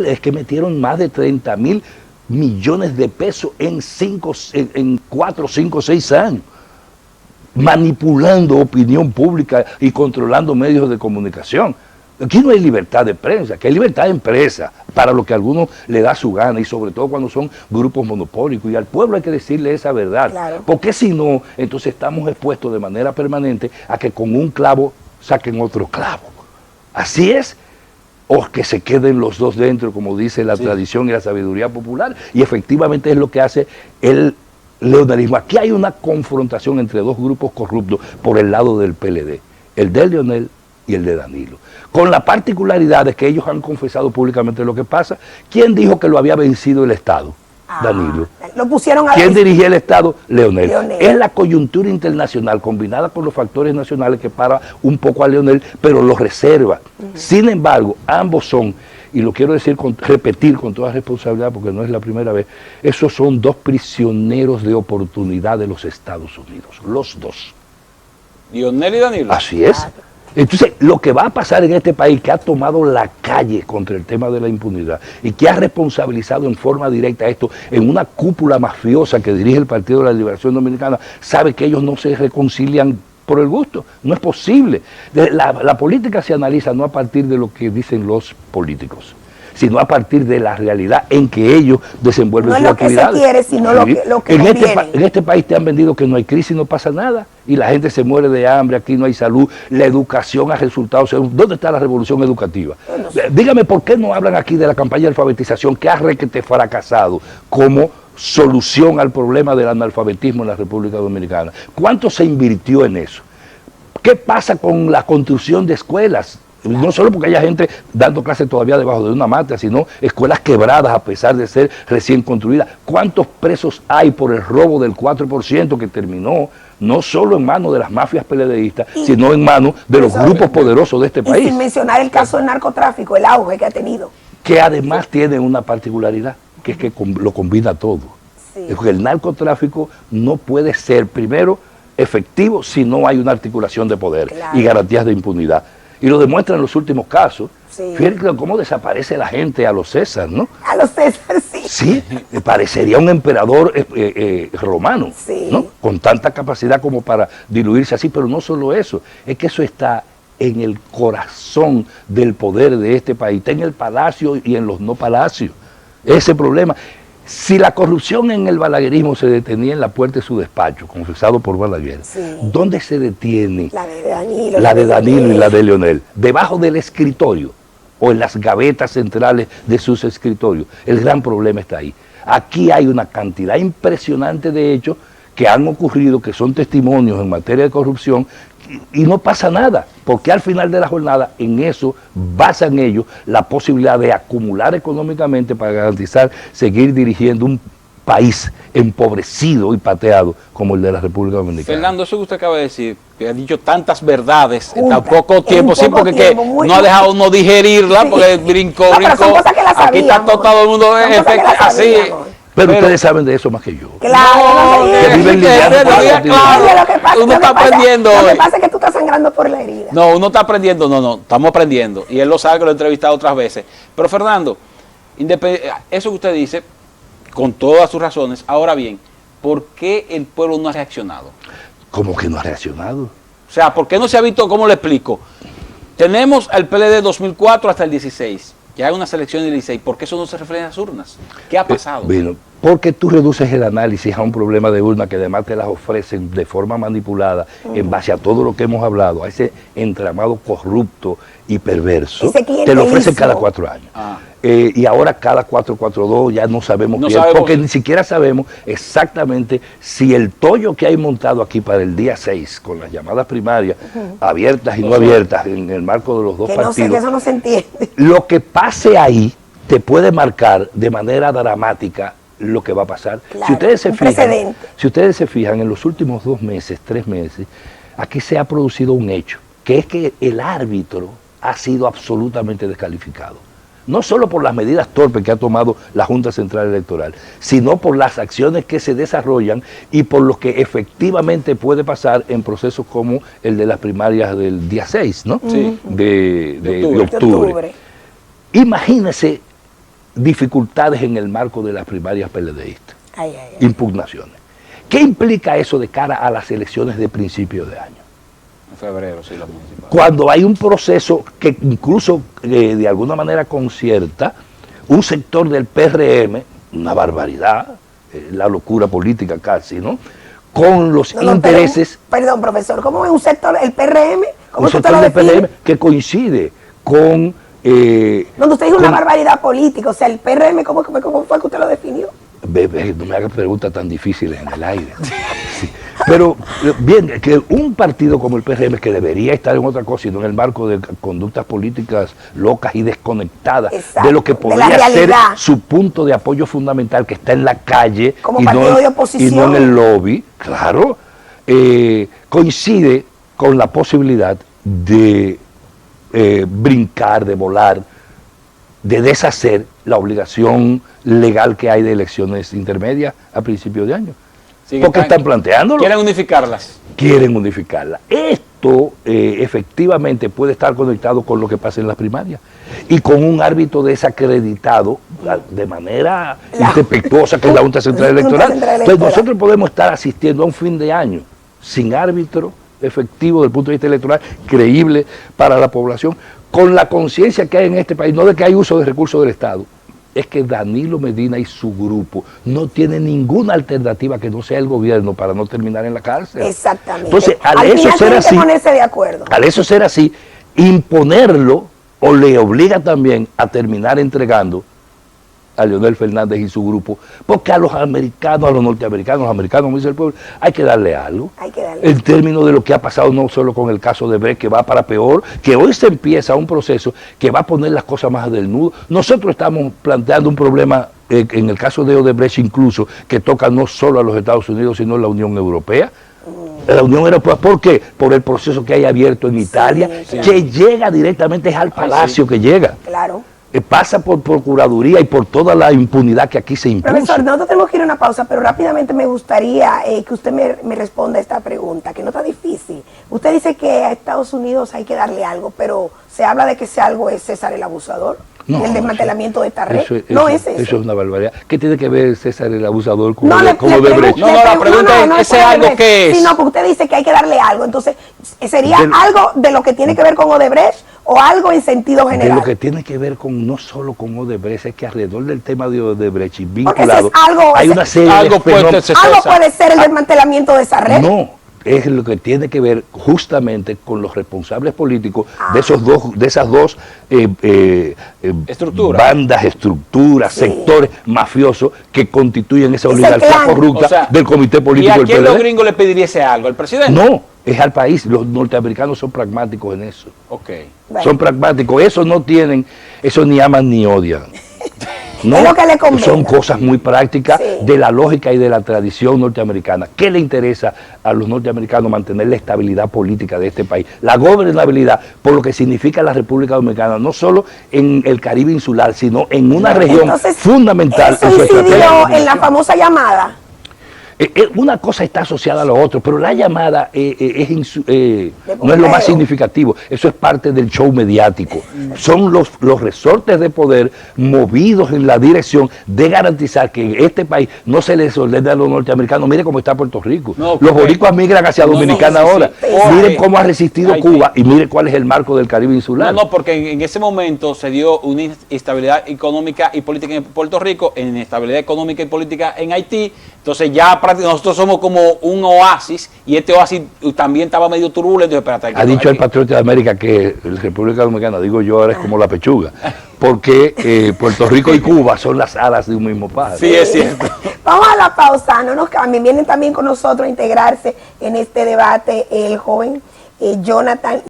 es que metieron más de 30.000 millones de pesos en 4, 5, 6 años, manipulando opinión pública y controlando medios de comunicación. Aquí no hay libertad de prensa, aquí hay libertad de empresa, para lo que a algunos le da su gana, y sobre todo cuando son grupos monopólicos, y al pueblo hay que decirle esa verdad, claro. Porque si no, entonces estamos expuestos de manera permanente a que con un clavo saquen otro clavo. Así es, o que se queden los dos dentro, como dice la tradición y la sabiduría popular, y efectivamente es lo que hace el leonelismo. Aquí hay una confrontación entre dos grupos corruptos por el lado del PLD, el de Leonel y el de Danilo, con la particularidad de que ellos han confesado públicamente lo que pasa. ¿Quién dijo que lo había vencido el Estado? Danilo. Lo pusieron a ¿Quién dirigía el Estado? Leonel. Es la coyuntura internacional combinada con los factores nacionales que para un poco a Leonel, pero lo reserva. Sin embargo, ambos son, y lo quiero decir, repetir con toda responsabilidad porque no es la primera vez, esos son dos prisioneros de oportunidad de los Estados Unidos, los dos. Leonel y Danilo. Así es. Entonces, lo que va a pasar en este país, que ha tomado la calle contra el tema de la impunidad y que ha responsabilizado en forma directa esto en una cúpula mafiosa que dirige el Partido de la Liberación Dominicana, sabe que ellos no se reconcilian por el gusto, no es posible. La política se analiza no a partir de lo que dicen los políticos, sino a partir de la realidad en que ellos desenvuelven sus actividades. No es lo que se quiere, sino lo que en este país te han vendido que no hay crisis, no pasa nada, y la gente se muere de hambre, aquí no hay salud, la educación ha resultado. ¿Dónde está la revolución educativa? Bueno, sí. Dígame, ¿por qué no hablan aquí de la campaña de alfabetización que ha fracasado como solución al problema del analfabetismo en la República Dominicana? ¿Cuánto se invirtió en eso? ¿Qué pasa con la construcción de escuelas? No solo porque haya gente dando clases todavía debajo de una mata, sino escuelas quebradas a pesar de ser recién construidas. ¿Cuántos presos hay por el robo del 4% que terminó no solo en manos de las mafias PLDistas, sino en manos de los grupos poderosos de este país? Y sin mencionar el caso del narcotráfico, el auge que ha tenido. Que además tiene una particularidad, que es que lo combina todo. Sí. Porque el narcotráfico no puede ser, primero, efectivo si no hay una articulación de poder y garantías de impunidad. Y lo demuestran los últimos casos. Sí. Fíjense cómo desaparece la gente a los César, ¿no? A los César, sí. Sí, parecería un emperador romano, ¿no? Con tanta capacidad como para diluirse así, pero no solo eso, es que eso está en el corazón del poder de este país, está en el palacio y en los no palacios. Ese problema. Si la corrupción en el balaguerismo se detenía en la puerta de su despacho, confesado por Balaguer, ¿dónde se detiene? La de Danilo. La de Danilo y la de Leonel. Debajo del escritorio o en las gavetas centrales de sus escritorios. El gran problema está ahí. Aquí hay una cantidad impresionante de hechos que han ocurrido, que son testimonios en materia de corrupción, y no pasa nada, porque al final de la jornada en eso basan ellos la posibilidad de acumular económicamente para garantizar seguir dirigiendo un país empobrecido y pateado como el de la República Dominicana. Fernando, eso que usted acaba de decir, que ha dicho tantas verdades en tan poco tiempo, sí, porque no ha dejado uno digerirla, porque brincó. Aquí está todo el mundo así. Pero ustedes saben de eso más que yo. Claro, uno está aprendiendo. Lo que pasa es que tú estás sangrando por la herida. No, uno está aprendiendo, no, estamos aprendiendo. Y él lo sabe, que lo he entrevistado otras veces. Pero Fernando, eso que usted dice, con todas sus razones, ahora bien, ¿por qué el pueblo no ha reaccionado? ¿Cómo que no ha reaccionado? O sea, ¿por qué no se ha visto? ¿Cómo le explico? Tenemos al PLD 2004 hasta el 16. Ya hay una selección del 16, ¿por qué eso no se refleja en las urnas? ¿Qué ha pasado? Bueno, porque tú reduces el análisis a un problema de urna que además te las ofrecen de forma manipulada en base a todo lo que hemos hablado, a ese entramado corrupto y perverso, te lo ofrecen cada 4 años. Y ahora cada 442 ya no sabemos bien, porque ni siquiera sabemos exactamente si el tollo que hay montado aquí para el día 6, con las llamadas primarias, abiertas y no abiertas, en el marco de los dos partidos, no sé, que eso no se entiende. Lo que pase ahí te puede marcar de manera dramática lo que va a pasar. Claro, si ustedes se fijan, en los últimos 2 meses, 3 meses, aquí se ha producido un hecho, que es que el árbitro ha sido absolutamente descalificado. No solo por las medidas torpes que ha tomado la Junta Central Electoral, sino por las acciones que se desarrollan y por lo que efectivamente puede pasar en procesos como el de las primarias del día 6, ¿no? Sí. de octubre. Imagínense dificultades en el marco de las primarias PLDistas, Ay, ay, ay. impugnaciones. ¿Qué implica eso de cara a las elecciones de principio de año? En febrero, sí, la municipal. Cuando hay un proceso que incluso de alguna manera concierta un sector del PRM, una barbaridad, la locura política casi, ¿no? Con los intereses... Perdón, profesor, ¿cómo es un sector, el PRM? ¿Cómo Un sector del PRM que coincide con... Donde usted dijo una barbaridad política, o sea, el PRM, ¿cómo fue que usted lo definió? No me hagas preguntas tan difíciles en el aire. Sí. Pero bien, que un partido como el PRM, que debería estar en otra cosa y no en el marco de conductas políticas locas y desconectadas, exacto, de lo que podría ser su punto de apoyo fundamental, que está en la calle como partido de oposición, y no en el lobby, claro, coincide con la posibilidad de brincar, de volar, de deshacer la obligación legal que hay de elecciones intermedias a principios de año. Sí, porque están planteándolo. Quieren unificarlas. Quieren unificarlas. Esto efectivamente puede estar conectado con lo que pasa en las primarias y con un árbitro desacreditado de manera irrespetuosa, que es la Junta Central Electoral. Entonces nosotros podemos estar asistiendo a un fin de año sin árbitro efectivo desde el punto de vista electoral, creíble para la población, con la conciencia que hay en este país, no de que hay uso de recursos del Estado, es que Danilo Medina y su grupo no tienen ninguna alternativa que no sea el gobierno para no terminar en la cárcel. Exactamente. Entonces, al eso ser así, ponerse de acuerdo. Al eso ser así, imponerlo o le obliga también a terminar entregando a Leonel Fernández y su grupo, porque a los americanos, a los norteamericanos, los americanos, como dice el pueblo, hay que darle algo. Hay que darle. En términos de lo que ha pasado no solo con el caso de Brecht, que va para peor, que hoy se empieza un proceso que va a poner las cosas más del nudo. Nosotros estamos planteando un problema, en el caso de Odebrecht incluso, que toca no solo a los Estados Unidos, sino a la Unión Europea. La Unión Europea, ¿por qué? Por el proceso que hay abierto en Italia, que llega directamente al Palacio, que llega. Claro. Pasa por Procuraduría y por toda la impunidad que aquí se impuso. Profesor, nosotros tenemos que ir a una pausa, pero rápidamente me gustaría que usted me responda a esta pregunta, que no está difícil. Usted dice que a Estados Unidos hay que darle algo, pero se habla de que ese algo es César el Abusador, no, el desmantelamiento de esta red. Eso es eso. Eso es una barbaridad. ¿Qué tiene que ver César el Abusador con No, Odebrecht? No, la pregunta es, ¿ese algo qué es? Sí, no, porque usted dice que hay que darle algo, entonces, ¿sería algo de lo que tiene que ver con Odebrecht o algo en sentido general? De lo que tiene que ver con, no solo con Odebrecht, es que alrededor del tema de Odebrecht y Porque vinculado, hay una serie algo de fenómenos. ¿Algo puede ser el desmantelamiento de esa red? No, es lo que tiene que ver justamente con los responsables políticos de esas dos bandas, estructuras, sectores mafiosos que constituyen esa oligarquía corrupta del comité político del PLD. ¿Y a quién los gringos le pediría ese algo? ¿Al presidente? No, es al país. Los norteamericanos son pragmáticos en eso. Okay. Son pragmáticos. Eso no tienen, eso ni aman ni odian. No, es lo que le conviene. Son cosas muy prácticas de la lógica y de la tradición norteamericana. ¿Qué le interesa a los norteamericanos? Mantener la estabilidad política de este país, la gobernabilidad, por lo que significa la República Dominicana, no solo en el Caribe insular, sino en una región fundamental. Eso incidió en la famosa llamada. Una cosa está asociada a lo otro, pero la llamada no es lo más significativo. Eso es parte del show mediático. Son los resortes de poder movidos en la dirección de garantizar que en este país no se les ordene a los norteamericanos. Mire cómo está Puerto Rico. Los boricuas migran hacia Dominicana ahora. Miren cómo ha resistido Cuba y mire cuál es el marco del Caribe insular. No, porque en ese momento se dio una inestabilidad económica y política en Puerto Rico, inestabilidad económica y política en Haití. Entonces ya nosotros somos como un oasis y este oasis también estaba medio turbulento. Ha dicho el patriota de América que la República Dominicana, digo yo, ahora es como la pechuga, porque Puerto Rico y Cuba son las alas de un mismo pájaro. Sí, es cierto. Vamos a la pausa, no nos cambien. Vienen también con nosotros a integrarse en este debate el joven Jonathan